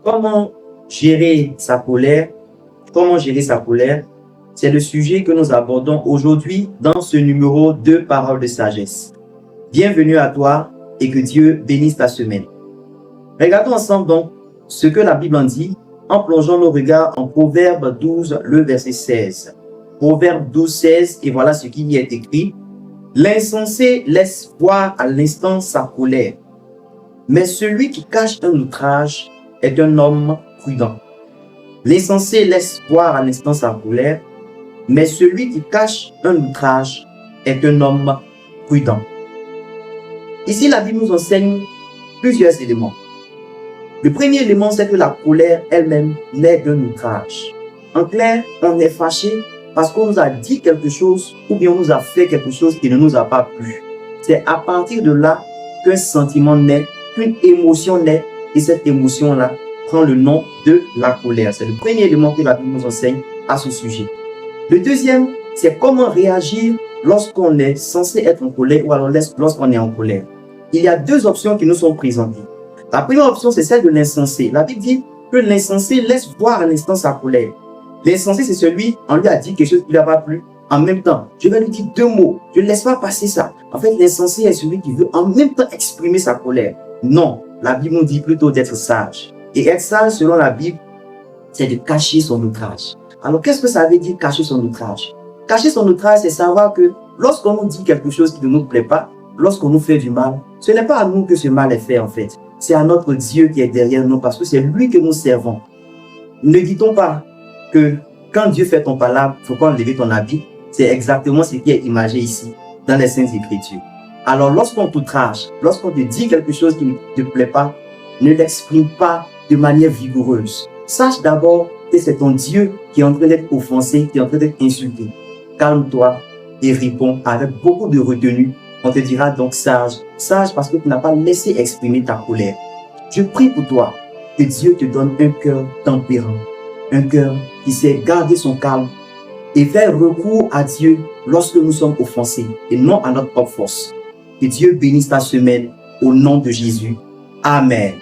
Comment gérer sa colère? Comment gérer sa colère? C'est le sujet que nous abordons aujourd'hui dans ce numéro 2 Paroles de sagesse. Bienvenue à toi et que Dieu bénisse ta semaine. Regardons ensemble donc ce que la Bible en dit en plongeant nos regards en Proverbe 12, le verset 16. Proverbe 12, 16, et voilà ce qui y est écrit. L'insensé laisse voir à l'instant sa colère, mais celui qui cache un outrage est un homme prudent. L'insensé laisse voir à l'instant sa colère, mais celui qui cache un outrage est un homme prudent. Ici, la Bible nous enseigne plusieurs éléments. Le premier élément, c'est que la colère elle-même naît d'un outrage. En clair, on est fâché parce qu'on nous a dit quelque chose ou bien on nous a fait quelque chose qui ne nous a pas plu. C'est à partir de là qu'un sentiment naît, qu'une émotion naît, et cette émotion-là prend le nom de la colère. C'est le premier élément que la Bible nous enseigne à ce sujet. Le deuxième, c'est comment réagir lorsqu'on est censé être en colère ou alors lorsqu'on est en colère. Il y a deux options qui nous sont présentées. La première option, c'est celle de l'insensé. La Bible dit que l'insensé laisse voir à l'instant sa colère. L'insensé, c'est celui, on lui a dit quelque chose qui ne lui a pas plu. En même temps, je vais lui dire deux mots. Je ne laisse pas passer ça. En fait, l'insensé est celui qui veut en même temps exprimer sa colère. Non, la Bible nous dit plutôt d'être sage. Et être sage, selon la Bible, c'est de cacher son outrage. Alors, qu'est-ce que ça veut dire cacher son outrage? Cacher son outrage, c'est savoir que lorsqu'on nous dit quelque chose qui ne nous plaît pas, lorsqu'on nous fait du mal, ce n'est pas à nous que ce mal est fait en fait. C'est à notre Dieu qui est derrière nous parce que c'est lui que nous servons. Ne dit-on pas que quand Dieu fait ton palabre, il faut pas enlever ton habit? C'est exactement ce qui est imagé ici dans les Saintes Écritures. Alors lorsqu'on t'outrage, lorsqu'on te dit quelque chose qui ne te plaît pas, ne l'exprime pas de manière vigoureuse. Sache d'abord que c'est ton Dieu qui est en train d'être offensé, qui est en train d'être insulté. Calme-toi et réponds avec beaucoup de retenue. On te dira donc sage. Sage parce que tu n'as pas laissé exprimer ta colère. Je prie pour toi que Dieu te donne un cœur tempérant, un cœur qui sait garder son calme et faire recours à Dieu lorsque nous sommes offensés et non à notre propre force. Que Dieu bénisse ta semaine au nom de Jésus. Amen.